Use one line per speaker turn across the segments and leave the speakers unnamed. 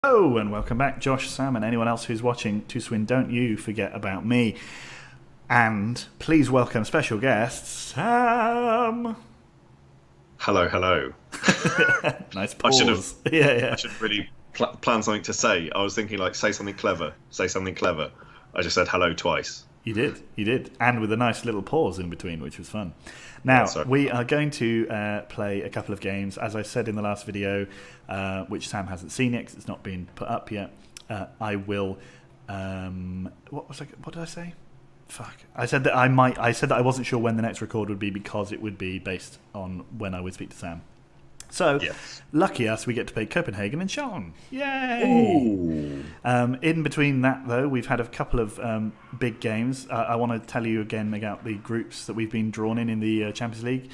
Hello and welcome back, Josh, Sam, and anyone else who's watching to Swindon't You Forget About Me. And please welcome special guest, Sam.
Hello, hello.
Nice
I should have,
pause. Yeah.
I should really plan something to say. I was thinking like, say something clever, say something clever. I just said hello twice.
You did. And with a nice little pause in between, which was fun.
Yeah,
Now,
sorry.
we are going to play a couple of games. As I said in the last video, which Sam hasn't seen yet because it's not been put up yet, I will... what did I say? Fuck. I said that I wasn't sure when the next record would be because it would be based on when I would speak to Sam. So,
Yes.
lucky us, we get to play Copenhagen and Sean. Yay!
Ooh.
In between that, though, we've had a couple of big games. I want to tell you again about the groups that we've been drawn in the Champions League.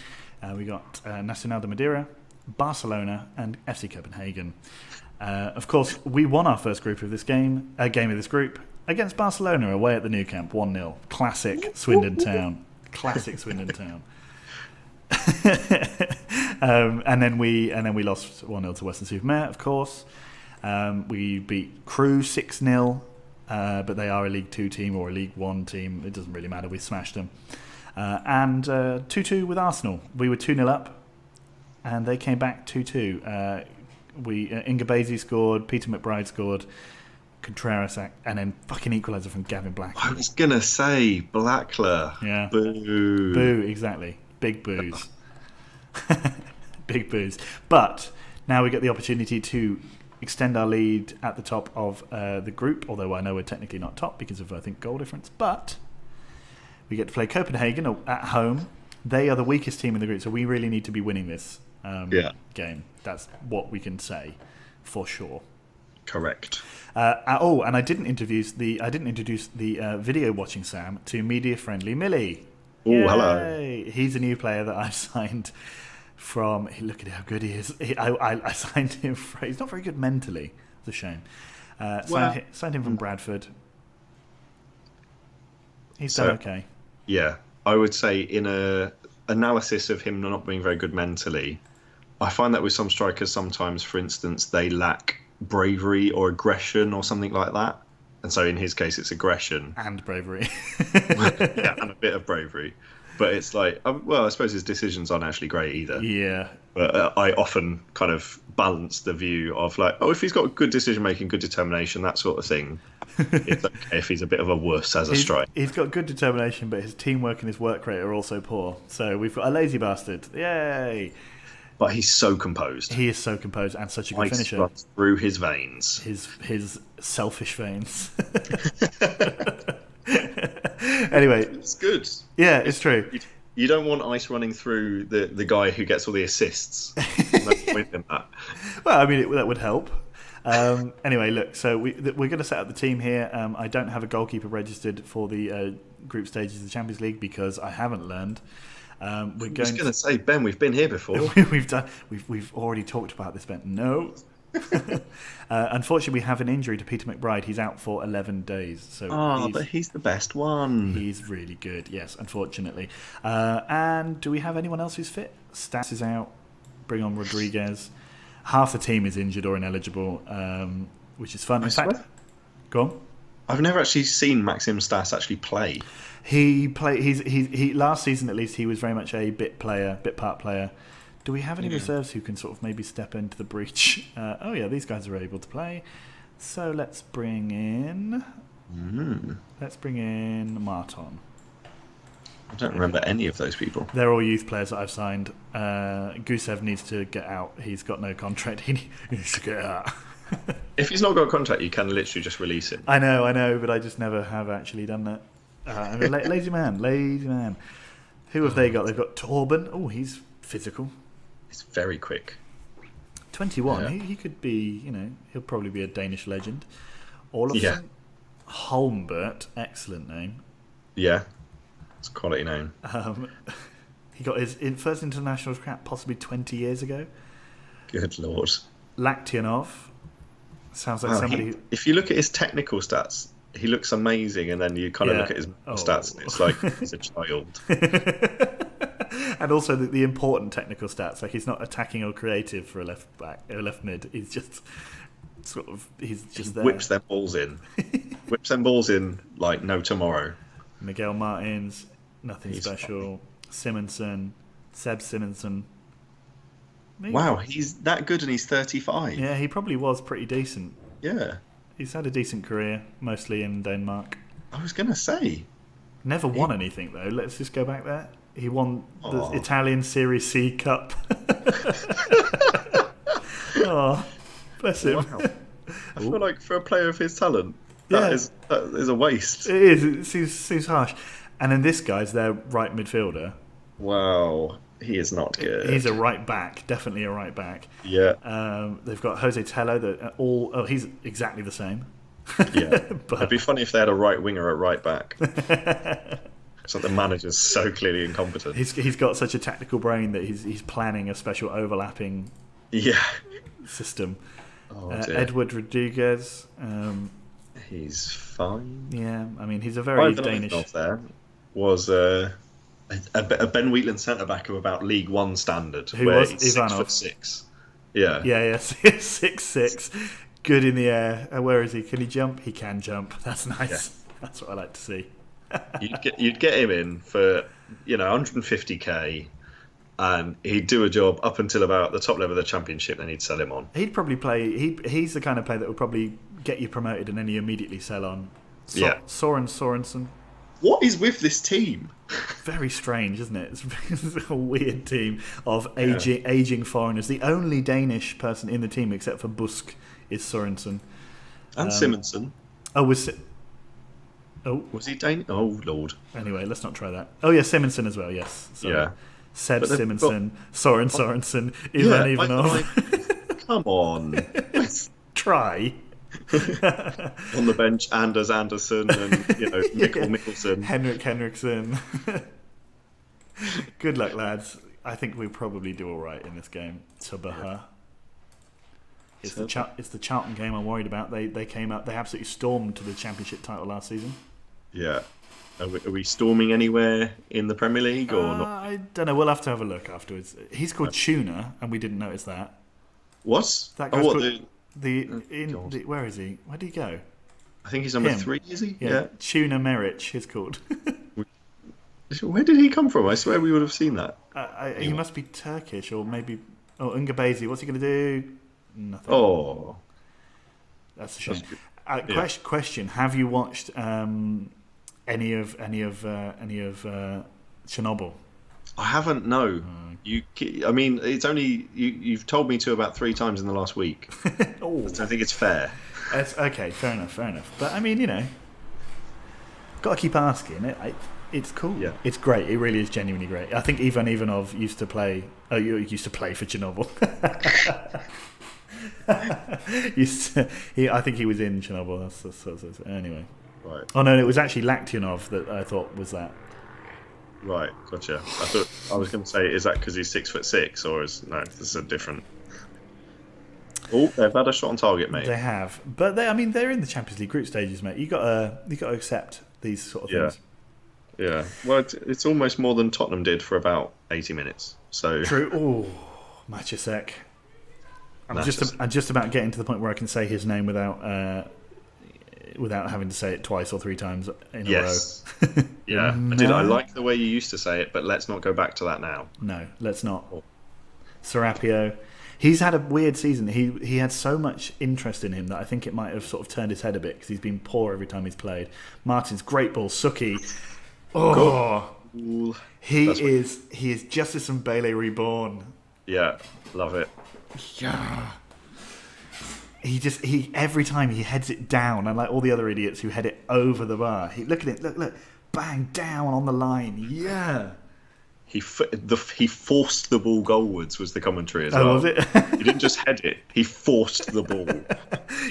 We got Nacional de Madeira, Barcelona, and FC Copenhagen. Of course, we won our first group of this game of this group against Barcelona away at the Nou Camp, 1-0. Classic Swindon Town. Classic Swindon Town. And then we lost 1-0 to Western Supermare, of course. We beat Crew 6-0, but they are a League 2 team or a League 1 team. It doesn't really matter. We smashed them. And 2-2 with Arsenal. We were 2-0 up, and they came back 2-2. Inga Basie scored, Peter McBride scored, Contreras, and then fucking equaliser from Gavin Black.
I was gonna say Blackler.
Yeah.
Boo.
Boo, exactly. Big boos. Big boos. But now we get the opportunity to extend our lead at the top of the group, although I know we're technically not top because of, I think, goal difference. But we get to play Copenhagen at home. They are the weakest team in the group, so we really need to be winning this game. That's what we can say for sure.
Correct.
And I didn't introduce the video watching Sam to media friendly Millie.
Oh, hello.
He's a new player that I've signed from... Look at how good he is. I signed him... He's not very good mentally. It's a shame. Signed him from Bradford. He's done okay.
Yeah, I would say in a analysis of him not being very good mentally, I find that with some strikers sometimes, for instance, they lack bravery or aggression or something like that. And so in his case, it's aggression.
And bravery.
Yeah, and a bit of bravery. But it's like, I suppose his decisions aren't actually great either.
Yeah.
But I often kind of balance the view of like, if he's got good decision making, good determination, that sort of thing, it's okay if he's a bit of a wuss as a striker.
He's got good determination, but his teamwork and his work rate are also poor. So we've got a lazy bastard. Yay!
But he's so composed.
He is so composed and such a good finisher.
Runs through his veins.
His selfish veins. Anyway,
It's good.
Yeah, it's true.
You don't want ice running through the guy who gets all the assists. No point in that.
Well, I mean, that would help. Anyway, look, so we're going to set up the team here. I don't have a goalkeeper registered for the group stages of the Champions League because I haven't learned.
I was going to say, Ben, we've been here before.
We've already talked about this, Ben. No. Unfortunately, we have an injury to Peter McBride. He's out for 11 days. So
but he's the best one.
He's really good, yes, unfortunately. And do we have anyone else who's fit? Stats is out. Bring on Rodriguez. Half the team is injured or ineligible, which is fun. In fact, go on.
I've never actually seen Maxim Stas actually play.
He last season at least he was very much a bit part player. Do we have any reserves who can sort of maybe step into the breach? These guys are able to play. So let's bring in Marton.
I don't remember any of those people.
They're all youth players that I've signed. Gusev needs to get out. He's got no contract. He needs to get out.
If he's not got a contract, you can literally just release him.
I know, but I just never have actually done that. Lazy man. Who have they got? They've got Torben. Oh, he's physical.
He's very quick.
21.
Yeah.
He could be, he'll probably be a Danish legend. Olafsson. Holmbert. Excellent name.
Yeah. It's a quality name.
He got his first international cap possibly 20 years ago.
Good lord.
Laktianov. Sounds like somebody...
If you look at his technical stats, he looks amazing, and then you kind of look at his stats, and it's like he's a child.
And also the important technical stats, like he's not attacking or creative for a left back or left mid. He's just sort of he's just
He
there.
whips them balls in. Whips them balls in like no tomorrow.
Miguel Martins, nothing
He's
special. Simonson, Seb Simonson. Maybe.
Wow, he's that good and he's 35.
Yeah, he probably was pretty decent.
Yeah.
He's had a decent career, mostly in Denmark.
I was going to say.
Never won anything though. Let's just go back there. He won the
Aw.
Italian Serie C Cup. Oh, bless him.
Wow. I feel like for a player of his talent,
Yeah.
that is a waste.
It is. It seems harsh. And then this guy's their right midfielder.
Wow. He is not good.
He's a right back, definitely a right back.
Yeah.
They've got Jose Tello. That all. Oh, he's exactly the same.
Yeah.
But
It'd be funny if they had a right winger at right back. So the manager's so clearly incompetent.
he's got such a tactical brain that he's planning a special overlapping
Yeah.
system.
Oh, dear.
Edward Rodriguez.
He's fine.
Yeah, I mean he's a very
Ivan
Danish.
Ivanov there was a Ben Wheatland centre back of about League One standard.
Who
where
was
he's
Ivanov?
6'6". Yeah.
Yeah, 6'6", good in the air. Where is he? Can he jump? He can jump. That's nice.
Yeah.
That's what I like to see.
You'd get him in for 150k, and he'd do a job up until about the top level of the championship. Then he'd sell him on.
He'd probably play. He's the kind of player that would probably get you promoted and then you immediately sell on.
Yeah.
Sorensen.
What is with this team?
Very strange, isn't it? It's a weird team of aging foreigners. The only Danish person in the team except for Busk is Sorensen.
And Simonson.
Oh, was it? Oh,
Was he Danish? Oh Lord.
anyway, let's not try that. Oh yeah, Simonson as well. Yes. Sorry.
Yeah.
Seb
But they've
Simonson, Sorensen,
Yeah,
Ivan Ivanov.
Come on.
Try.
On the bench, Anders Anderson and Mikkel Mikkelsen.
Henrik Henriksen. Good luck, lads. I think we'll probably do all right in this game. Tabaha. It's the Charlton game I'm worried about. They came up. They absolutely stormed to the Championship title last season.
Yeah. Are we storming anywhere in the Premier League or not?
I don't know. We'll have to have a look afterwards. He's called Tuna, and we didn't notice that.
What?
That
Oh,
guy's
what?
called where is he? Where did he go?
I think he's number
Him.
3, is he?
Yeah. Tuna Meric, he's called.
Where did he come from? I swear we would have seen that.
He must be Turkish or maybe. Oh, Ungabezi. What's he going to do? Nothing.
Oh.
That's a shame.
That's good. Yeah.
Question: have you watched any of Chernobyl?
I haven't, no. I mean, it's only... You've told me to about 3 times in the last week.
Oh,
I think it's fair.
it's okay. Fair enough. But I mean, got to keep asking. It's cool.
Yeah.
It's great. It really is genuinely great. I think Ivan Ivanov used to play. Oh, you used to play for Chernobyl. I think he was in Chernobyl. That's anyway.
Right.
Oh no, it was actually Laktionov that I thought was that.
Right, gotcha. I was going to say, is that because he's 6'6", or no? This is a different. Oh, they've had a shot on target, mate.
They have, but they're in the Champions League group stages, mate. You got to accept these sort of things.
Yeah. Well, it's almost more than Tottenham did for about 80 minutes. So
True. Oh, Maciasek. I'm just about getting to the point where I can say his name without having to say it twice or 3 times in a row.
Yeah.
No.
I like the way you used to say it, but let's not go back to that now.
No, let's not. Serapio. He's had a weird season. He had so much interest in him that I think it might have sort of turned his head a bit because he's been poor every time he's played. Martin's great ball. Suki. Oh,
Cool.
he is Justice and Bailey reborn.
Yeah, love it.
Yeah. He every time he heads it down, and like all the other idiots who head it over the bar. Look at it. Look. Bang down on the line. Yeah.
He forced the ball goalwards was the commentary as well.
Oh, was it?
He didn't just head it; he forced the ball.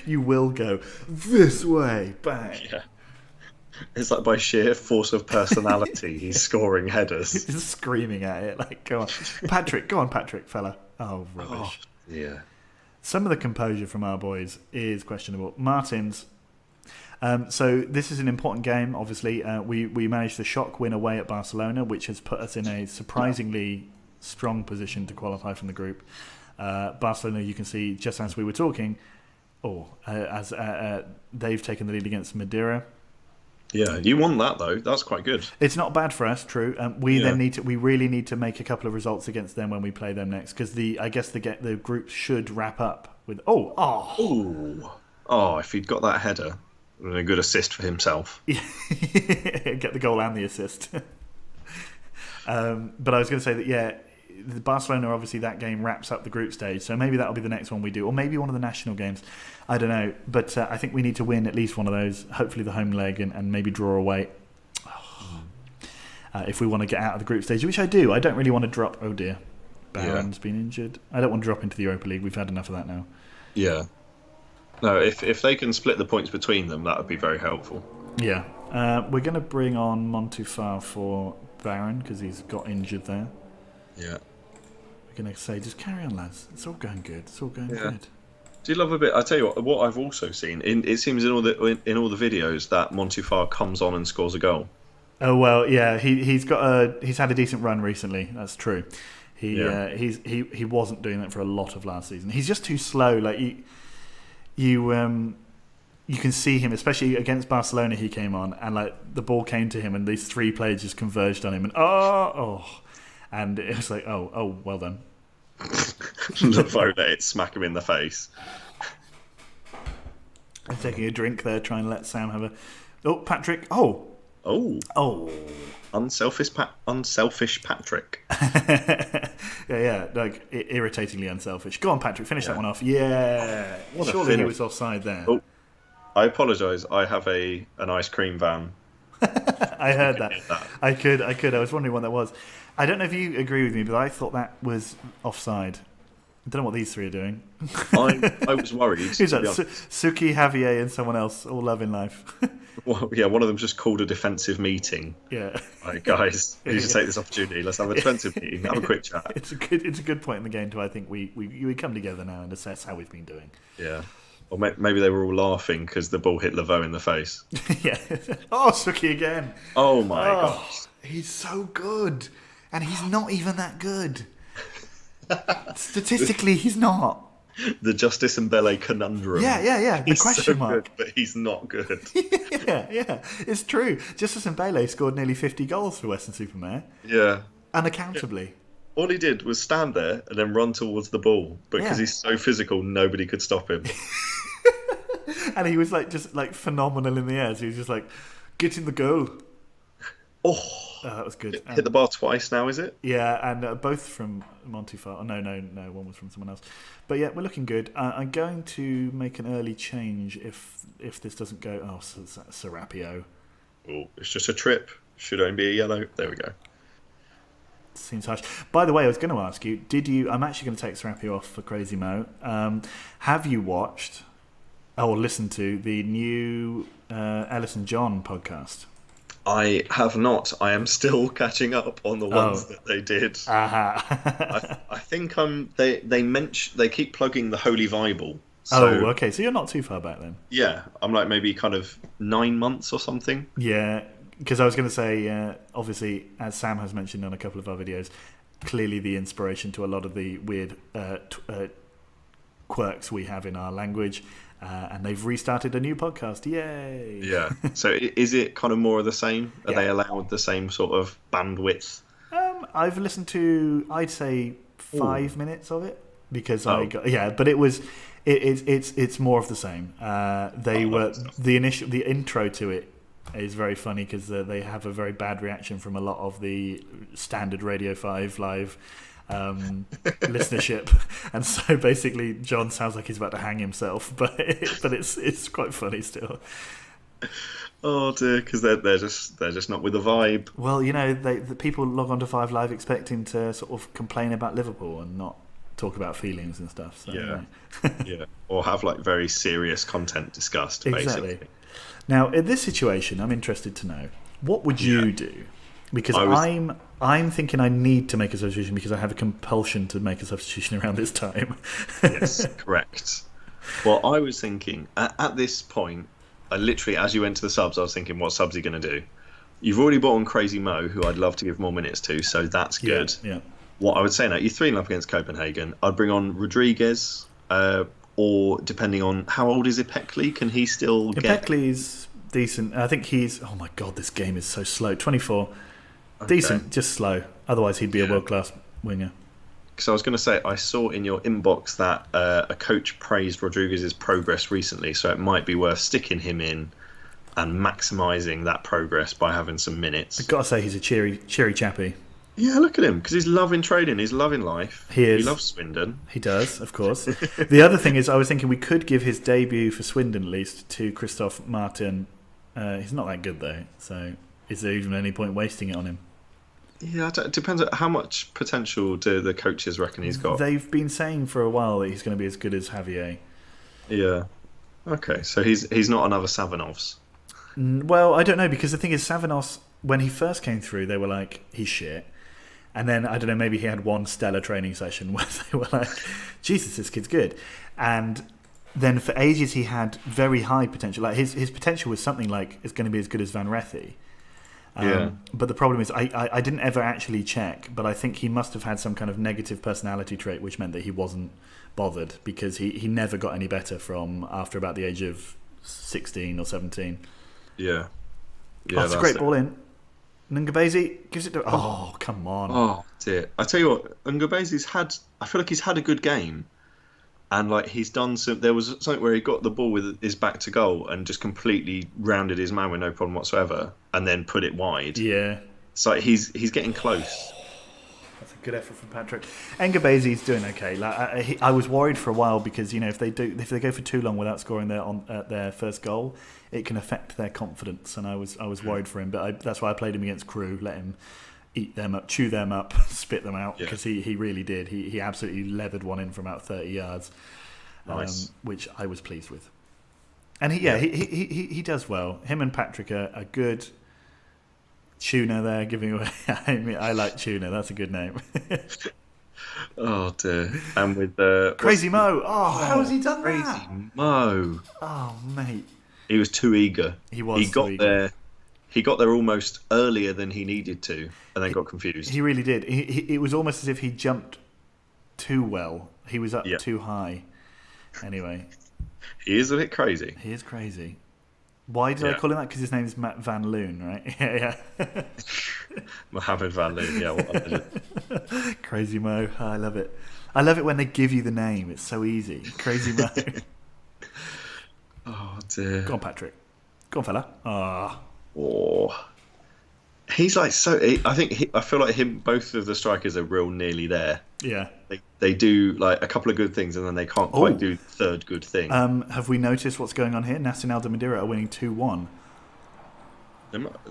You will go this way. Bang.
Yeah. It's like by sheer force of personality, he's scoring headers.
He's screaming at it like, go on, Patrick, fella. Oh, rubbish.
Oh, yeah.
Some of the composure from our boys is questionable. Martins. So this is an important game. Obviously, we managed the shock win away at Barcelona, which has put us in a surprisingly strong position to qualify from the group. Barcelona, you can see, just as we were talking, as they've taken the lead against Madeira.
Yeah, you won that though. That's quite good.
It's not bad for us, true. We really need to make a couple of results against them when we play them next, because I guess the group should wrap up with
if he'd got that header, a good assist for himself.
Get the goal and the assist. But I was going to say that the Barcelona, obviously that game wraps up the group stage, so maybe that'll be the next one we do, or maybe one of the national games. I don't know, but I think we need to win at least one of those, hopefully the home leg, and maybe draw away if we want to get out of the group stage, which I do. I don't really want to drop. Oh dear, Barron's been injured. I don't want to drop into the Europa League. We've had enough of that now. Yeah.
No, if they can split the points between them, that would be very helpful.
Yeah. We're going to bring on Montufar for Barron because he's got injured there.
Yeah.
We're going to say, just carry on, lads. It's all going good. It's all going good.
Do you love a bit? I tell you what I've also seen. It seems in all the videos that Montufar comes on and scores a goal.
Oh well, yeah. He's had a decent run recently. That's true. He wasn't doing that for a lot of last season. He's just too slow. Like you can see him, especially against Barcelona. He came on and like the ball came to him, and these three players just converged on him, and it was like, oh, well done.
Lavone let it smack him in the face.
I'm taking a drink there, trying to let Sam have a. Oh, Patrick. Oh.
Unselfish Patrick.
yeah, like irritatingly unselfish. Go on, Patrick, finish that one off. Yeah. Surely he was offside there.
Oh, I apologise. I have an ice cream van.
I heard that. I could. I was wondering what that was. I don't know if you agree with me, but I thought that was offside. I don't know what these three are doing.
I was worried.
Who's that? Suki, Javier, and someone else, all loving life.
Well, yeah, one of them just called a defensive meeting.
Yeah.
Right, guys, we should take this opportunity. Let's have a defensive meeting. Have a quick chat.
It's a good point in the game to, I think, we come together now and assess how we've been doing.
Yeah. Or maybe they were all laughing because the ball hit Lavaux in the face.
Yeah. Oh, Suki again.
Oh, my gosh.
He's so good. And he's not even that good. Statistically, he's not.
The Justice and Bele conundrum.
Yeah. The question mark.
Good, but he's not good.
Yeah. It's true. Justice and Bele scored nearly 50 goals for Western-super-Mare.
Yeah.
Unaccountably.
Yeah. All he did was stand there and then run towards the ball. But because he's so physical, nobody could stop him.
And he was just phenomenal in the air. So he was just like, get in the goal.
Oh,
that was good.
Hit the bar twice now, is it?
Yeah, and both from Montufar. Oh, no, one was from someone else. But yeah, we're looking good. I'm going to make an early change if this doesn't go. Oh, Serapio.
Oh, it's just a trip. Should only be a yellow. There we go.
Seems harsh. By the way, I was going to ask you, I'm actually going to take Serapio off for Crazy Mo. Have you watched or listened to the new Ellis and John podcast?
I have not. I am still catching up on the ones that they did. I think they keep plugging the Holy Bible. So,
okay. So you're not too far back then.
Yeah, I'm like maybe kind of 9 months or something.
Yeah, because I was going to say, obviously, as Sam has mentioned on a couple of our videos, clearly the inspiration to a lot of the weird quirks we have in our language. And they've restarted a new podcast. Yay!
Yeah. So is it kind of more of the same? Are they allowed the same sort of bandwidth?
I've listened to, I'd say, 5 minutes of it because but it's more of the same. The intro to it is very funny because they have a very bad reaction from a lot of the standard Radio 5 live listenership, and so basically John sounds like he's about to hang himself, but it's quite funny still.
Oh dear, because they're just not with the vibe.
Well, the people log on to 5 Live expecting to sort of complain about Liverpool and not talk about feelings and stuff. So,
yeah, or have very serious content discussed. Exactly. Basically.
Now, in this situation, I'm interested to know what would you do. Because I'm thinking I need to make a substitution because I have a compulsion to make a substitution around this time.
Yes, correct. Well, I was thinking, at this point, I literally, as you went to the subs, I was thinking, what subs are you going to do? You've already bought on Crazy Mo, who I'd love to give more minutes to, so that's good.
Yeah.
What I would say now, you're 3-0 up against Copenhagen. I'd bring on Rodriguez, or depending on how old is Ipekli, can he still get?
Ipekli's decent. I think he's. Oh my god, this game is so slow. 24,
Okay.
decent, just slow. Otherwise, he'd be a
Yeah.
world class winger.
Because I was going to say, I saw in your inbox that a coach praised Rodriguez's progress recently, so it might be worth sticking him in and maximising that progress by having some minutes.
I've got to say, he's a cheery chappy.
Yeah, look at him, because he's loving training, he's loving life.
He is.
He loves Swindon.
He does, of course. The other thing is, I was thinking we could give his debut for Swindon at least to Christophe Martin. He's not that good though, so is there even any point wasting it on him?
Yeah, it depends on how much potential do the coaches reckon he's got.
They've been saying for a while that he's going to be as good as Javier.
Yeah. Okay, so he's not another Savanovs.
Well, I don't know, because the thing is, Savanos, when he first came through, they were like, he's shit. And then, I don't know, maybe he had one stellar training session where they were like, Jesus, this kid's good. And then for ages he had very high potential. Like his potential was something like, it's going to be as good as Van Rethy.
Yeah.
But the problem is, I didn't ever actually check, but I think he must have had some kind of negative personality trait, which meant that he wasn't bothered, because he never got any better from after about the age of 16 or 17.
Yeah.
Oh, it's a great ball in. Ngabezi gives it to... Oh, come on.
Oh dear! I tell you what, Ngubezi's had. I feel like he's had a good game, and like he's done some. There was something where he got the ball with his back to goal and just completely rounded his man with no problem whatsoever, and then put it wide.
Yeah.
It's like he's getting close.
That's a good effort from Patrick. Ngabezi's doing okay. Like I was worried for a while, because if they go for too long without scoring their first goal, it can affect their confidence. And I was worried for him, but that's why I played him against Crewe. Let him eat them up, chew them up, spit them out, because he really did. He absolutely leathered one in from about 30 yards,
Nice.
Which I was pleased with. And he does well. Him and Patrick are good. Tuna there giving away. I mean, I like Tuna. That's a good name.
Oh dear! And with
Crazy Mo. Oh, how has he done
Crazy
that?
Mo.
Oh, mate.
He was too eager.
He was.
He got there. He got there almost earlier than he needed to, and then got confused.
He really did. It was almost as if he jumped too well. He was up too high. Anyway.
He is a bit crazy.
He is crazy. Why did I call him that? Because his name is Matt Van Loon, right? Yeah.
Mohammed Van Loon. Yeah, what a legend.
Crazy Mo. Oh, I love it. I love it when they give you the name. It's so easy. Crazy Mo.
Oh dear.
Go on, Patrick. Go on, fella. Ah.
Oh. He's like so. I feel like him. Both of the strikers are real nearly there.
Yeah.
They do like a couple of good things, and then they can't quite do the third good thing.
Have we noticed what's going on here? Nacional de Madeira are winning 2-1.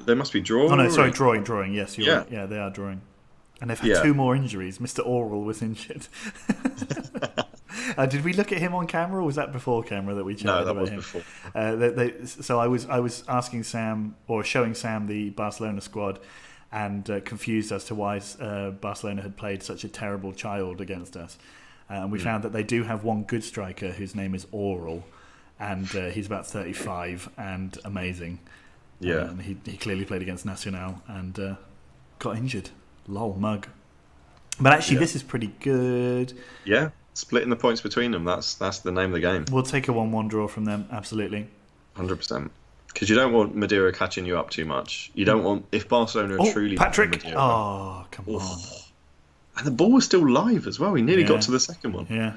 They must be drawing.
Oh no, sorry, drawing. Yes, you're
Yeah.
right. Yeah, they are drawing. And they've had 2 more injuries. Mr. Oral was injured. Did we look at him on camera, or was that before camera that we chatted
No, that
about
was
him?
before.
So I was asking Sam, or showing Sam, the Barcelona squad, and confused as to why Barcelona had played such a terrible child against us. And we found that they do have one good striker whose name is Oral, and he's about 35 and amazing.
Yeah.
He clearly played against Nacional and got injured. Lol, mug. But actually, this is pretty good.
Yeah, splitting the points between them. That's the name of the game.
We'll take a 1-1 draw from them, absolutely.
100%. Because you don't want Madeira catching you up too much. You don't want, if Barcelona are truly
Patrick.
Madeira,
Oh, come on.
and the ball was still live as well. He nearly got to the second one.
Yeah.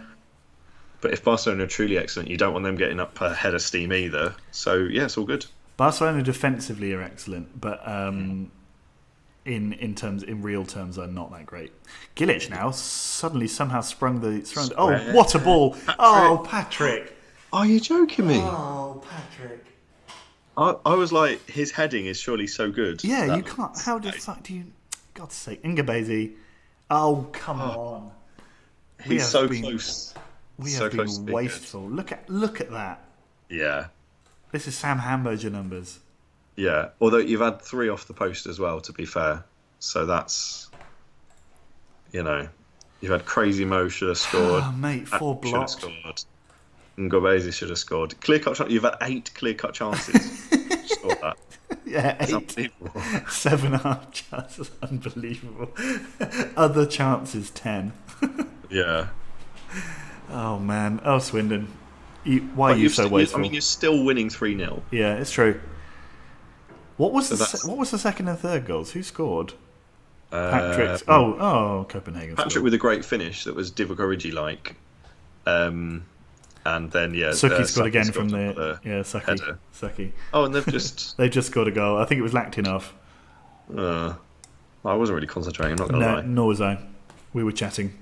But if Barcelona are truly excellent, you don't want them getting up a head of steam either. So yeah, it's all good.
Barcelona defensively are excellent, but in real terms are not that great. Gilic now suddenly somehow sprung the. Oh, what a ball!
Patrick.
Oh, Patrick!
Are you joking me?
Oh, Patrick!
I was like, his heading is surely so good.
Yeah, you can't. How the fuck do you? God's sake, Ngabezi! Oh, come on!
He's so close.
We
So
have
close to
been
being
wasteful. Look at that.
Yeah.
This is Sam Hamburger numbers.
Yeah. Although you've had 3 off the post as well, to be fair. So that's, you've had Crazy Mo should have scored.
Oh, mate, 4 blocks.
Should have scored. Ngobezi should have scored. Clear-cut. You've had 8 clear-cut chances. Scored that.
Yeah,
That's
8.
unbelievable.
7.5 chances. Unbelievable. Other chances, 10.
Yeah.
Oh, man. Oh, Swindon. Why are you so wasteful?
I mean, you're still winning 3-0.
Yeah, it's true. What was the second and third goals? Who scored? Patrick's. Copenhagen.
Patrick
scored.
with a great finish that was Divock Origi-like. And then
Suki scored again from
the
Suki.
Oh, and they've
just scored a goal. I think it was Laktinov.
I wasn't really concentrating. I'm not gonna lie.
Nor was I. We were chatting.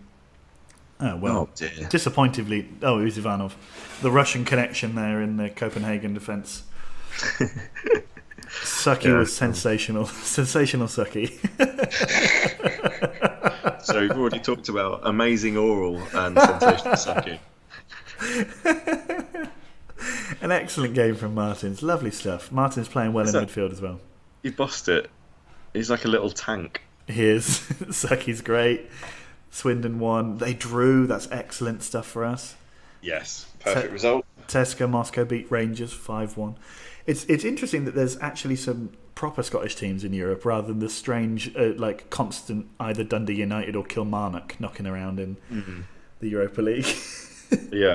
Oh well.
Oh dear.
Disappointingly, it was Ivanov. The Russian connection there in the Copenhagen defence. Suki was sensational. Sensational Suki.
So we've already talked about amazing oral and sensational Suki.
An excellent game from Martins. Lovely stuff. Martins playing well in midfield as well.
He bossed it. He's like a little tank.
He is. Suki's great. Swindon won. They drew. That's excellent stuff for us.
Yes. Perfect result.
Tesco Moscow beat Rangers 5-1. It's interesting that there's actually some proper Scottish teams in Europe rather than the strange, constant either Dundee United or Kilmarnock knocking around in the Europa League.
Yeah,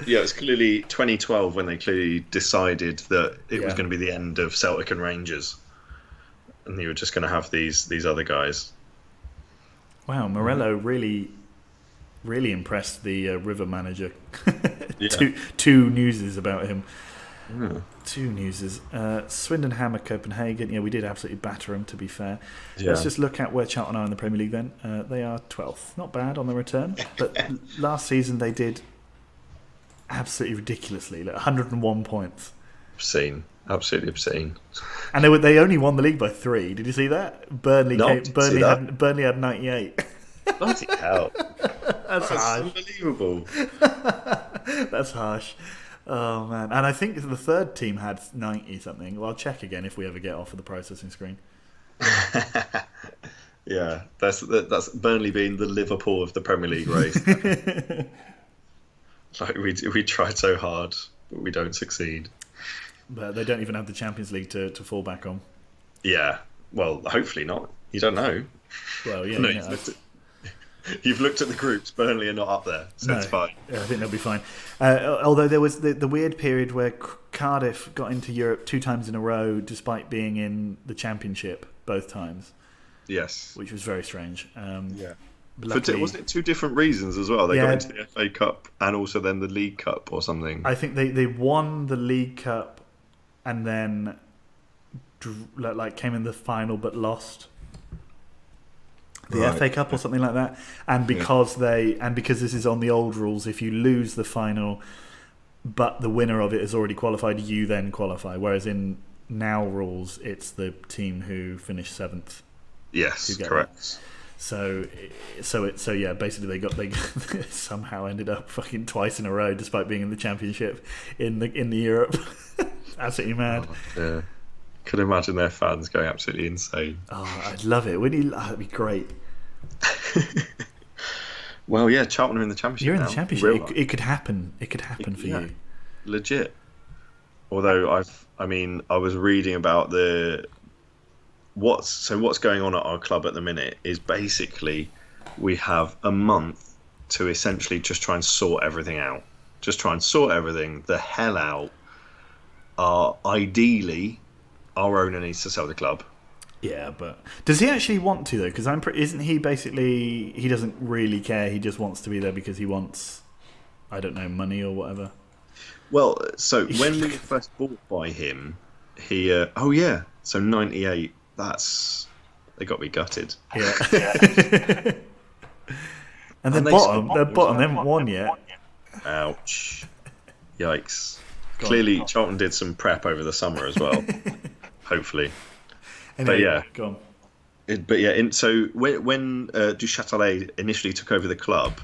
it's clearly 2012 when they clearly decided that it was going to be the end of Celtic and Rangers, and you were just going to have these other guys. Wow,
Morello really impressed the River manager. Two newses about him. Two newses. Swindon hammer Copenhagen. Yeah, we did absolutely batter them, to be fair. Let's just look at where Charlton are in the Premier League then. They are 12th. Not bad on the return. But last season they did absolutely ridiculously. 101 points.
Obscene. Absolutely obscene.
And they only won the league by 3. Did you see that? Burnley had 98.
Bloody hell.
That's harsh.
Unbelievable.
That's harsh. Oh man! And I think the third team had 90 something. Well, I'll check again if we ever get off of the processing screen.
Yeah, that's Burnley being the Liverpool of the Premier League race. Like we tried so hard, but we don't succeed.
But they don't even have the Champions League to fall back on.
Yeah, well, hopefully not. You don't know.
Well, yeah.
No, you've looked at the groups. Burnley are not up there, so it's fine.
Yeah, I think they'll be fine. Although there was the weird period where Cardiff got into Europe 2 times in a row, despite being in the Championship both times.
Yes,
which was very strange.
Yeah, luckily, wasn't it 2 different reasons as well? They got into the FA Cup and also then the League Cup or something.
I think they won the League Cup and then came in the final but lost the FA Cup or something like that, and because this is on the old rules, if you lose the final but the winner of it has already qualified, you then qualify, whereas in now rules it's the team who finished 7th.
Yes, correct.
So basically they somehow ended up fucking twice in a row despite being in the Championship in the Europe. Absolutely mad.
Yeah. Could imagine their fans going absolutely insane.
Oh, I'd love it. That'd be great.
Well, yeah, Charlton are in the Championship.
You're in
the
Championship. It could happen. It could happen for you.
Legit. Although I was reading about what's going on at our club at the minute is basically we have a month to essentially just try and sort everything out. Just try and sort everything the hell out. Ideally, our owner needs to sell the club.
Yeah, but does he actually want to though? Because isn't he basically, he doesn't really care. He just wants to be there because he wants, I don't know, money or whatever.
Well, so when we first bought by him, he so 98. They got me gutted.
Yeah. and then bottom, they haven't won yet.
Ouch! Yikes! Clearly, Charlton did some prep over the summer as well. Hopefully.
Anyway,
but yeah,
go
on. So when Du Châtelet initially took over the club,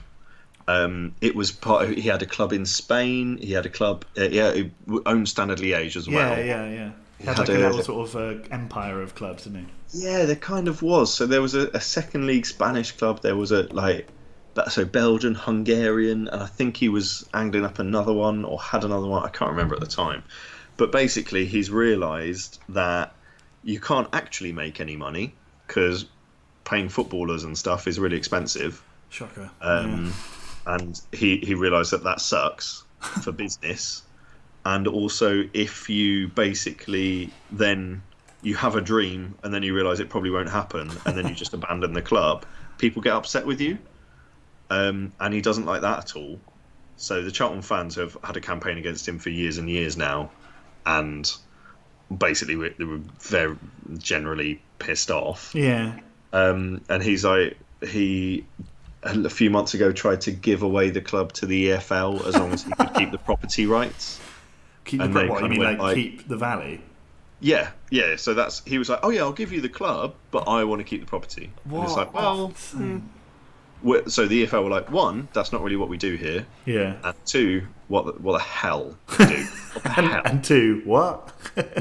it was he had a club in Spain. He had a club. He owned Standard Liège as well.
Yeah. He had like a little sort of empire of clubs, didn't he?
Yeah, there kind of was. So there was a second league Spanish club. There was Belgian, Hungarian, and I think he was angling up another one or had another one. I can't remember at the time. But basically, he's realised that you can't actually make any money because paying footballers and stuff is really expensive.
Shocker.
And he realised that sucks. for business, and also if you basically then you have a dream and then you realise it probably won't happen, and then you just abandon the club, people get upset with you, and he doesn't like that at all. So the Charlton fans have had a campaign against him for years and years now, and basically they were very generally pissed off.
Yeah.
And he a few months ago tried to give away the club to the EFL as long as he could keep the property rights.
Keep
And
the
they
what? You
kind
mean
of went
like keep the valley?
Yeah. So he was like, oh yeah, I'll give you the club, but I want to keep the property.
What?
And it's like, well, so the EFL were like, one, that's not really what we do here.
Yeah.
And two, what the hell do we do? What the hell?
And two, what?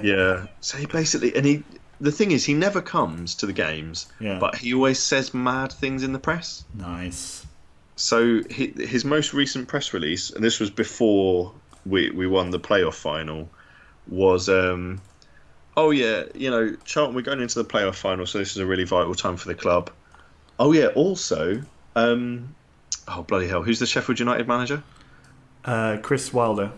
Yeah. So he basically, the thing is, he never comes to the games,
Yeah.
but he always says mad things in the press.
Nice.
So his most recent press release, and this was before we won the playoff final, was, oh yeah, Charlton, we're going into the playoff final, so this is a really vital time for the club. Oh yeah, also, oh bloody hell, who's the Sheffield United manager?
Chris Wilder.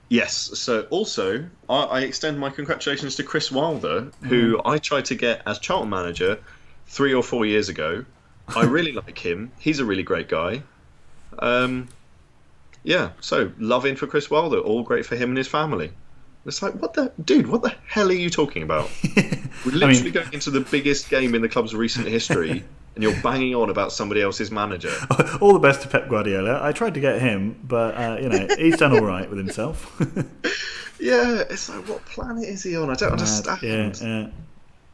Yes. So also, I extend my congratulations to Chris Wilder, who I tried to get as Charlton manager 3 or 4 years ago. I really like him. He's a really great guy. Yeah. So loving for Chris Wilder. All great for him and his family. It's like, what the hell are you talking about? We're literally going into the biggest game in the club's recent history, and you're banging on about somebody else's manager.
All the best to Pep Guardiola. I tried to get him, but he's done all right with himself.
Yeah, it's like, what planet is he on? I don't understand.
Yeah.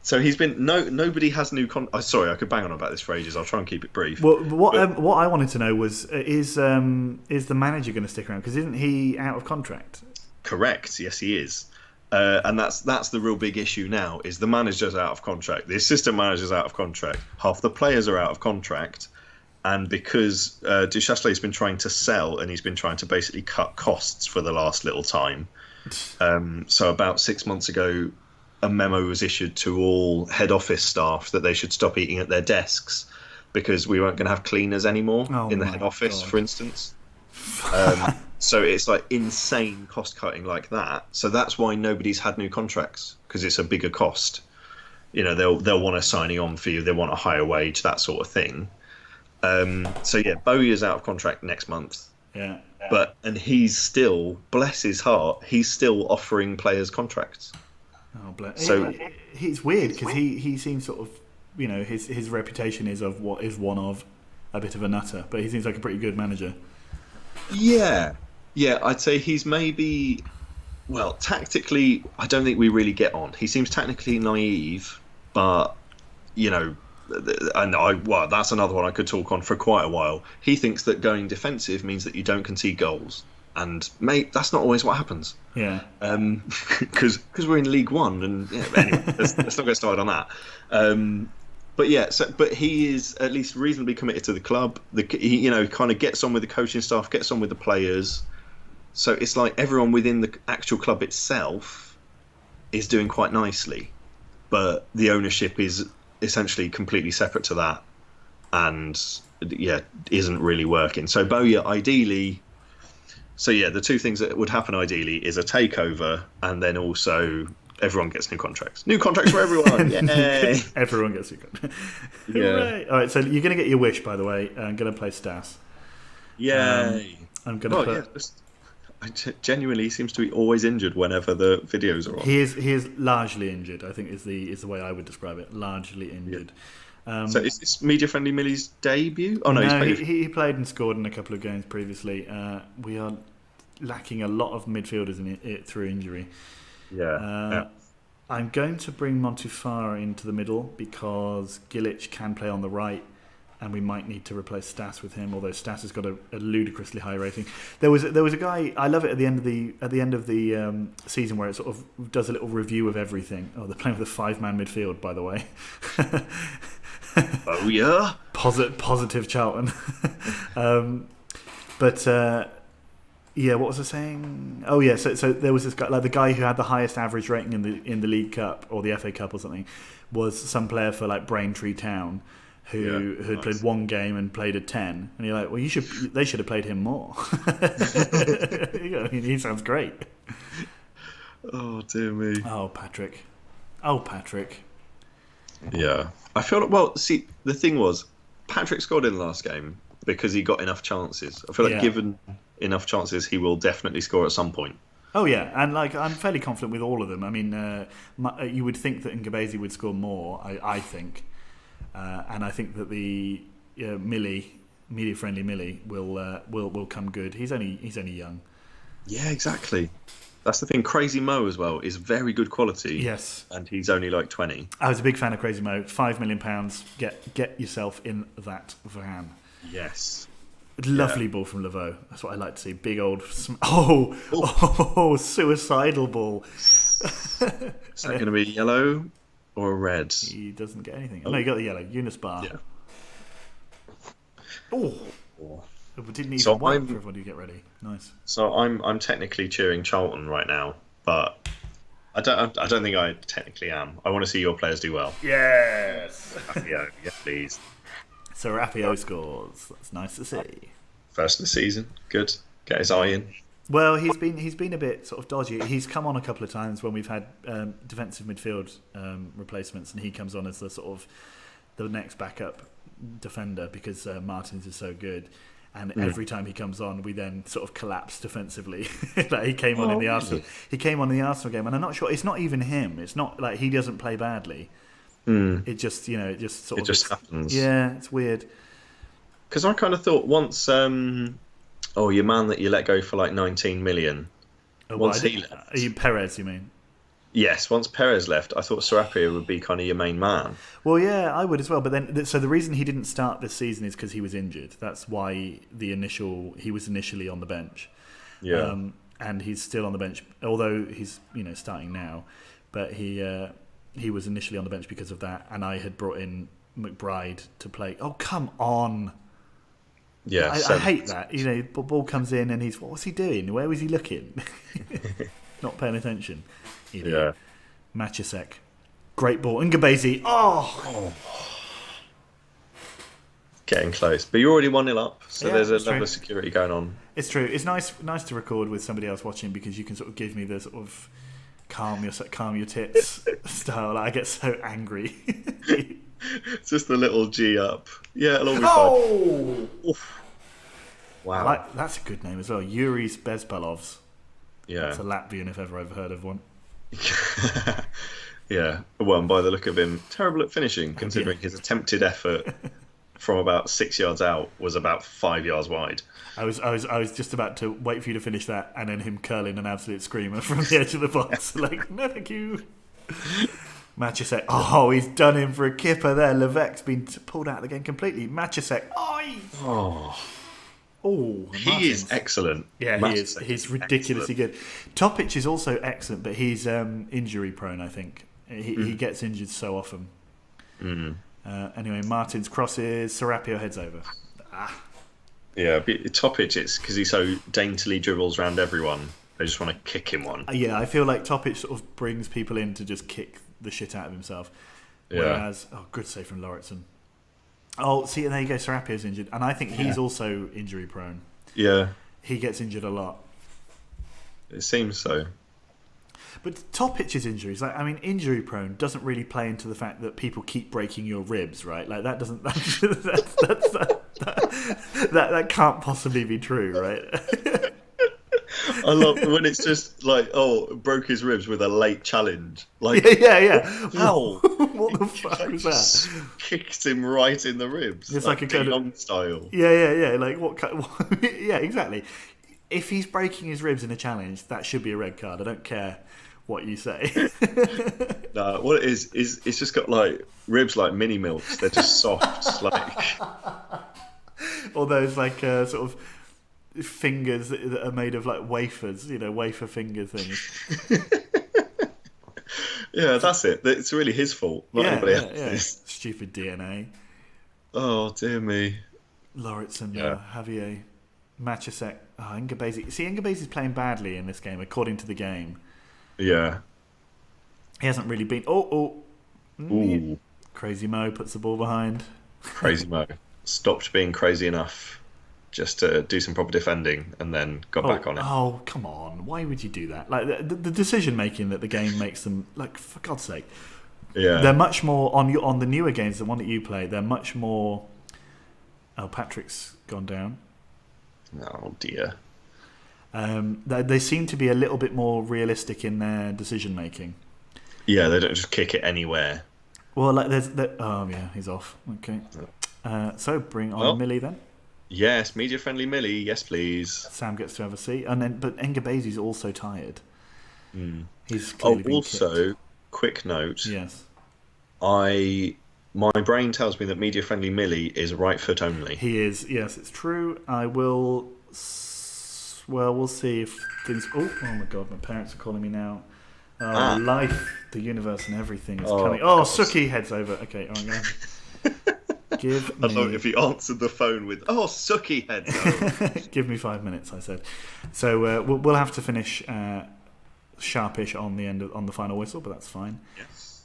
So he's been nobody has new sorry, I could bang on about this for ages. I'll try and keep it brief.
Well, what I wanted to know was is the manager going to stick around? Because isn't he out of contract?
Correct. Yes, he is. And that's the real big issue now, is the manager's out of contract, the assistant manager's out of contract, half the players are out of contract, and because Duchâtelet's been trying to sell, and he's been trying to basically cut costs for the last little time. So about 6 months ago, a memo was issued to all head office staff that they should stop eating at their desks because we weren't going to have cleaners anymore in the head office, for instance. So it's like insane cost cutting like that. So that's why nobody's had new contracts, because it's a bigger cost. They'll want a signing on fee, they want a higher wage, that sort of thing. So yeah, Bowyer's out of contract next month.
Yeah.
And he's still, bless his heart, he's still offering players contracts.
Oh, bless.
So
he's weird because he seems sort of, his reputation is of what is one of a bit of a nutter, but he seems like a pretty good manager.
Yeah, I'd say he's maybe, well, tactically, I don't think we really get on. He seems technically naive, but, that's another one I could talk on for quite a while. He thinks that going defensive means that you don't concede goals. And, mate, that's not always what happens.
Yeah.
Because we're in League One, and anyway, let's not get started on that. But he is at least reasonably committed to the club. He kind of gets on with the coaching staff, gets on with the players. So it's like everyone within the actual club itself is doing quite nicely, but the ownership is essentially completely separate to that, and isn't really working. So Bowyer ideally. So yeah, the two things that would happen ideally is a takeover, and then also everyone gets new contracts. New contracts for everyone. Yay!
Everyone gets new contracts.
Yeah.
Hooray. All right, so you're going to get your wish, by the way. I'm going to play Stas.
Yay!
I'm going to
genuinely seems to be always injured whenever the videos are on.
He is largely injured, I think is the way I would describe it. Largely injured. Yeah.
So is this Media Friendly Millie's debut? Oh no,
he played and scored in a couple of games previously. We are lacking a lot of midfielders through injury.
Yeah.
I'm going to bring Montufar into the middle because Gilic can play on the right, and we might need to replace Stas with him. Although Stas has got a ludicrously high rating. There was a guy, I love it, at the end of the season where it sort of does a little review of everything. Oh, they're playing with a 5-man midfield, by the way.
Oh yeah,
positive Charlton. What was I saying? Oh yeah, so there was this guy, like the guy who had the highest average rating in the League Cup or the FA Cup or something, was some player for like Braintree Town, who had played one game and played a 10, and you're like, well, they should have played him more. I mean, he sounds great.
Oh dear me.
Oh, Patrick.
Yeah, I feel like, well, see, the thing was, Patrick scored in the last game because he got enough chances. I feel like given enough chances, he will definitely score at some point.
Oh yeah, and like I'm fairly confident with all of them. I mean, you would think that Ngabezi would score more. I think, and I think that the media-friendly Millie will come good. He's only young.
Yeah, exactly. That's the thing. Crazy Mo as well is very good quality.
Yes,
and he's only like 20.
I was a big fan of Crazy Mo. £5 million. Get yourself in that van.
Yes.
Lovely ball from Laveau. That's what I like to see. Big old... suicidal ball.
Is that going to be yellow or red?
He doesn't get anything. Oh, no, he got the yellow. Eunice Barr.
Yeah.
Oh. It didn't even wait for everybody to get ready. Nice.
So I'm technically cheering Charlton right now, but I don't think I technically am. I want to see your players do well.
Yes.
Yeah, please.
Serapio scores. That's nice to see.
First of the season, good. Get his eye in.
Well, he's been a bit sort of dodgy. He's come on a couple of times when we've had defensive midfield replacements, and he comes on as the sort of the next backup defender because Martins is so good. And every time he comes on, we then sort of collapse defensively. Like he came on in the Arsenal. He came on in the Arsenal game, and I'm not sure. It's not even him. It's not like he doesn't play badly. It just happens. Yeah, it's weird.
Because I kind of thought once, your man that you let go for like 19 million. Once he left,
Perez, you mean?
Yes, once Perez left, I thought Serapio would be kind of your main man.
Well, yeah, I would as well. But then, so the reason he didn't start this season is because he was injured. That's why he was initially on the bench.
Yeah,
and he's still on the bench, although he's starting now. But he was initially on the bench because of that, and I had brought in McBride to play. Oh, come on!
Yeah,
I hate that. Ball comes in and what was he doing? Where was he looking? Not paying attention.
Yeah.
Matusek. Great ball. Ngabezi. Oh!
Getting close. But you're already 1-0 up, so there's a level of security going on.
It's true. It's nice to record with somebody else watching because you can sort of give me the sort of calm your tits style. Like, I get so angry.
It's just a little G up. Yeah, it'll all be fine. Oof. Wow.
That's a good name as well. Yuris Bezbalovs.
Yeah.
That's a Latvian if ever I've heard of one.
Yeah. Well, and by the look of him, terrible at finishing, considering his attempted effort from about 6 yards out was about 5 yards wide.
I was just about to wait for you to finish that, and then him curling an absolute screamer from the edge of the box. Like, no, thank you. Matusek. Oh, he's done him for a kipper there. Levesque's been pulled out of the game completely. Matusek. Oh,
he is excellent.
Yeah, he is. He's ridiculously good. Topic is also excellent, but he's injury prone, I think. He gets injured so often. Anyway, Martins crosses, Serapio heads over.
Yeah, Topic, it's because he so daintily dribbles around everyone. They just want to kick him one.
Yeah, I feel like Topic sort of brings people in to just kick the shit out of himself. Whereas, good save from Lauritsen. Oh, see, there you go. Serapio's injured, and I think he's also injury prone.
Yeah,
he gets injured a lot.
It seems so.
But Topic's injuries, injury prone doesn't really play into the fact that people keep breaking your ribs, right? Like that doesn't that can't possibly be true, right?
I love when it's just like, broke his ribs with a late challenge. Like,
yeah.
How?
What the fuck was that?
Kicked him right in the ribs.
It's like a kind
of style.
Yeah. Like what? Yeah, exactly. If he's breaking his ribs in a challenge, that should be a red card. I don't care what you say.
No, what it is it's just got like ribs like mini milks. They're just soft, like.
Or those like sort of fingers that are made of like wafers, wafer finger things.
Yeah, that's it. It's really his fault, not anybody else's.
Stupid DNA.
Oh dear me.
Lauritsen, Javier, Matusek, Ngabezi. See, Ngabezi's playing badly in this game, according to the game.
Yeah.
He hasn't really been. Ooh. Crazy Mo puts the ball behind.
Crazy Mo stopped being crazy enough just to do some proper defending and then got back on it.
Oh, come on! Why would you do that? Like the decision making that the game makes them, like, for God's sake,
Yeah.
they're much more on the newer games, the one that you play. They're much more. Oh, Patrick's gone down.
Oh dear.
They seem to be a little bit more realistic in their decision making.
Yeah, they don't just kick it anywhere.
Well, like oh yeah, he's off. Okay. So bring on Millie then.
Yes, media friendly Millie. Yes, please.
Sam gets to have a seat, and then but Engabazi's also tired. He's
Oh,
clearly been
also,
kicked.
quick note.
Yes.
My brain tells me that media friendly Millie is right foot only.
He is. Yes, it's true. I will. Well, we'll see if things. Oh my God! My parents are calling me now. Life, the universe, and everything is coming. Oh, Suki heads over. Okay, all right, give me.
I thought if he answered the phone with Suki heads over.
Give me 5 minutes, I said. So we'll have to finish sharpish on the final whistle, but that's fine.
Yes.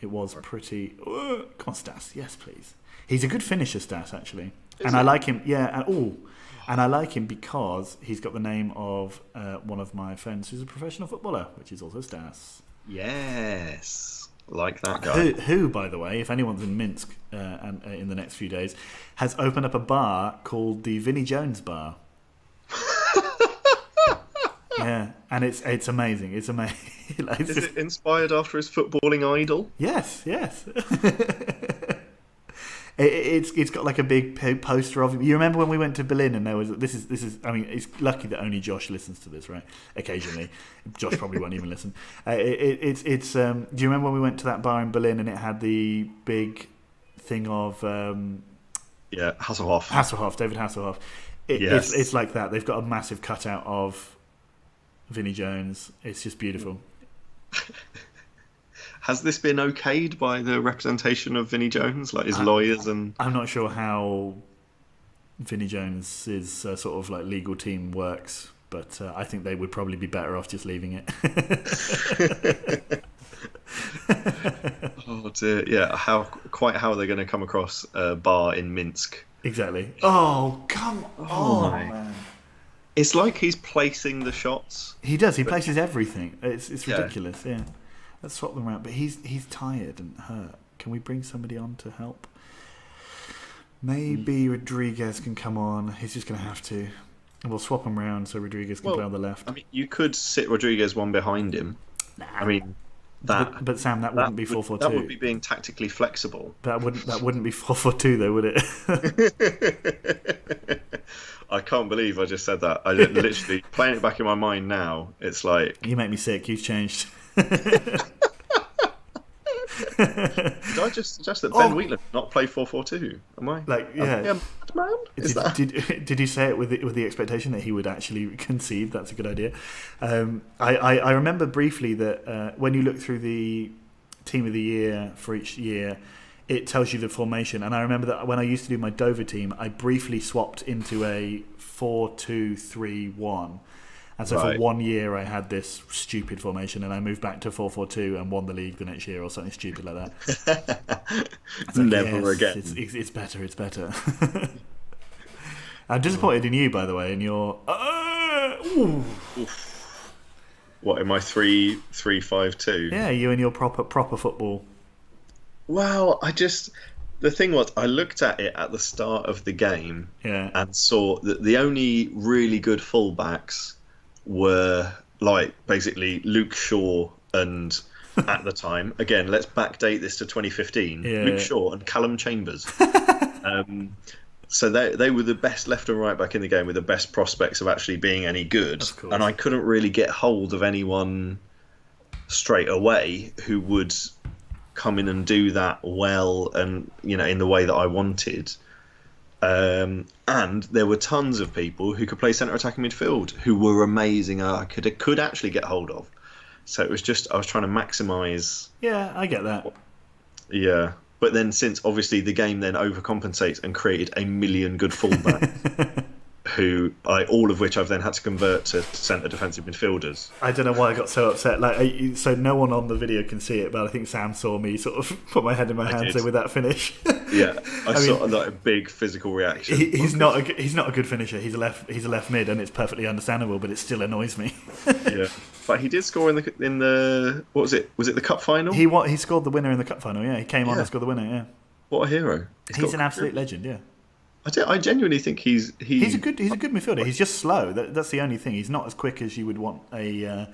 It was pretty. Come on, Stas. Yes, please. He's a good finisher, Stas, actually,
Is
and
he?
I like him. Yeah, and I like him because he's got the name of one of my friends who's a professional footballer, which is also Stas.
Yes. Like that guy.
Who, by the way, if anyone's in Minsk and in the next few days, has opened up a bar called the Vinnie Jones Bar. Yeah, and it's amazing. It's amazing. Like,
Is it inspired after his footballing idol?
Yes. It's got like a big poster of him. You remember when we went to Berlin and there was this is. I mean, it's lucky that only Josh listens to this, right? Occasionally, Josh probably won't even listen. It's. Do you remember when we went to that bar in Berlin and it had the big thing of
Yeah, Hasselhoff.
David Hasselhoff.
Yes.
It's like that. They've got a massive cutout of Vinnie Jones. It's just beautiful.
Has this been okayed by the representation of Vinnie Jones, like his lawyers and?
I'm not sure how Vinnie Jones's sort of like legal team works, but I think they would probably be better off just leaving it.
Oh dear, yeah. How are they going to come across a bar in Minsk?
Exactly. Oh, come on,
my.
man.
It's like he's placing the shots.
He does. He places everything. It's ridiculous. Yeah. Let's swap them around. But he's tired and hurt. Can we bring somebody on to help? Maybe Rodriguez can come on. He's just going to have to. And we'll swap him around so Rodriguez can play on the left.
I mean, you could sit Rodriguez one behind him.
Nah.
I mean, that.
But Sam, that wouldn't be 4-4-2.
That would be being tactically flexible.
That wouldn't be 4-4-2 though, would it?
I can't believe I just said that. I literally playing it back in my mind now. It's like
you make me sick. You've changed.
Did I just suggest that Ben Wheatland not play 4-4-2? Am I?
Like, yeah. Did you say it with the expectation that he would actually concede? That's a good idea. I remember briefly that when you look through the team of the year for each year, it tells you the formation. And I remember that when I used to do my Dover team, I briefly swapped into a 4-2-3-1. And so for 1 year, I had this stupid formation, and I moved back to 4-4-2 and won the league the next year or something stupid like that. It's like,
Never again.
It's better. It's better. I'm disappointed in you, by the way, in your.
What, in my 3-3-5-2?
Yeah, you and your proper football.
Well, the thing was, I looked at it at the start of the game and saw that the only really good fullbacks were like basically Luke Shaw and at the time, again, let's backdate this to 2015, Luke Shaw and Callum Chambers. So they were the best left and right back in the game with the best prospects of actually being any good. And I couldn't really get hold of anyone straight away who would come in and do that well and, you know, in the way that I wanted. And there were tons of people who could play centre attacking midfield who were amazing. I could actually get hold of. So it was just I was trying to maximise.
Yeah, I get that.
Yeah, but then since obviously the game then overcompensates and created a million good fullbacks, all of which I've then had to convert to centre defensive midfielders.
I don't know why I got so upset. So no one on the video can see it, but I think Sam saw me sort of put my head in my hands with that finish.
Yeah, I
mean,
saw like a big physical reaction.
He's not a good finisher. He's a left mid, and it's perfectly understandable, but it still annoys me.
Yeah, but he did score in the what was it? Was it the cup final?
He scored the winner in the cup final. Yeah, he came on
Yeah.
and scored the winner. Yeah,
What a hero!
he's an absolute legend. Yeah,
I genuinely think he's
a good midfielder. He's just slow. That's the only thing. He's not as quick as you would want a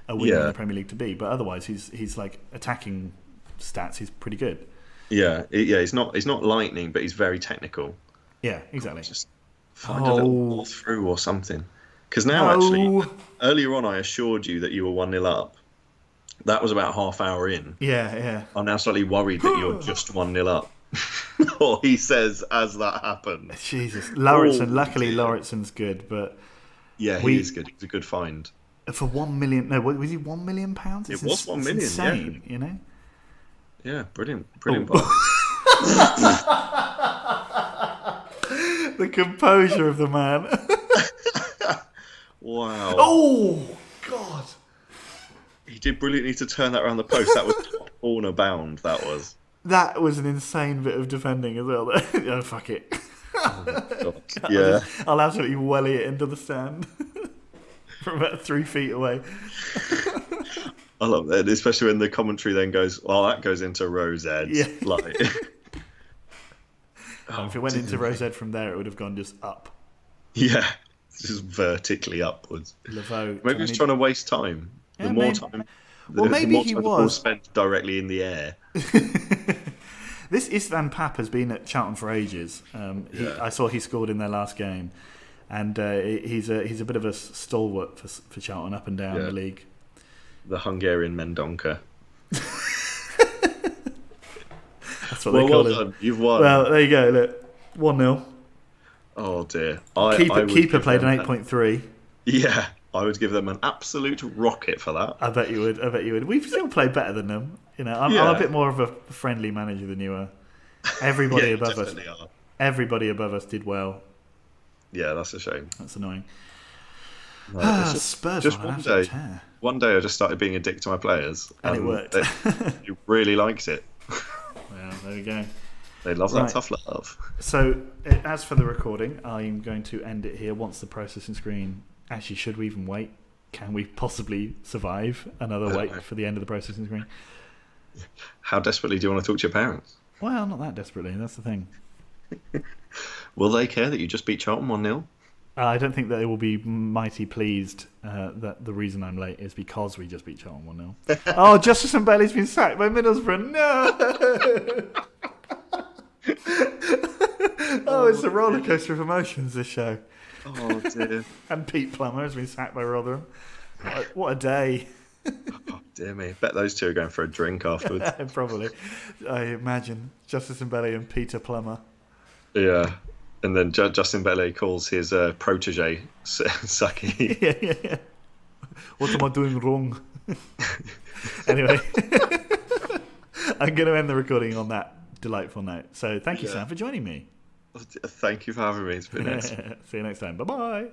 winner in the Premier League to be. But otherwise, he's like attacking stats. He's pretty good.
Yeah. He's not lightning, but he's very technical.
Yeah, exactly.
Just find a little ball through or something. Because now,
No.
actually, earlier on, I assured you that you were 1-0 up. That was about half hour in.
Yeah.
I'm now slightly worried that you're just 1-0 up. Or he says as that happened.
Jesus, Lauritsen.
Oh,
Luckily,
dear.
Lauritsen's good, but
Yeah, he is good. He's a good find.
for 1 million, no, was he £1 million?
It was 1 million,
insane, you know.
Yeah, brilliant
Oh. The composure of the man.
Wow.
Oh God!
He did brilliantly to turn that around the post. That was top corner bound, that was.
That was an insane bit of defending as well. Oh, fuck it.
God. Yeah.
I'll absolutely welly it into the stand from about 3 feet away.
I love that, especially when the commentary then goes, "Well, that goes into Rose Ed."
Yeah.
Like,
If it went into Rosette from there, it would have gone just up.
yeah, just vertically upwards.
Laveau,
Maybe he's trying to waste time.
Yeah,
The more
maybe.
time,
Well, maybe
the more
he
time the ball
was.
spent directly in the air.
This Istvan Pap has been at Charlton for ages. I saw he scored in their last game, and he's a bit of a stalwart for Charlton up and down the league.
The Hungarian Mendonca.
That's what they call him.
Done. You've won.
Well, there you go. Look, 1-0.
Oh dear.
Keeper played an 8.3.
Yeah, I would give them an absolute rocket for that.
I bet you would. We've still played better than them. You know, I'm a bit more of a friendly manager than you are. Everybody above us.
Are.
Everybody above us did well.
Yeah, that's a shame.
That's annoying.
No,
Spurs
just
on an
one
absolute
day.
tear.
One day I just started being a dick to my players.
And it worked.
You really liked it.
Well, there we go.
They love that tough love.
So, as for the recording, I'm going to end it here once the processing screen... Actually, should we even wait? Can we possibly survive another wait for the end of the processing screen?
How desperately do you want to talk to your parents?
Well, not that desperately. That's the thing.
Will they care that you just beat Charlton 1-0?
I don't think that they will be mighty pleased that the reason I'm late is because we just beat Charlton 1-0. Oh, Justice Mbele's been sacked by Middlesbrough. No! Oh, it's a roller coaster of emotions, this show.
Oh, dear.
And Pete Plummer has been sacked by Rotherham. What a day.
Oh, dear me. Bet those two are going for a drink afterwards.
Probably. I imagine. Justice Mbele and Peter Plummer.
Yeah. And then Justin Mbele calls his protege Saki.
Yeah. What am I doing wrong? Anyway. I'm going to end the recording on that delightful note. So thank you, Sam, for joining me.
Thank you for having me. It's been nice.
See you next time. Bye-bye.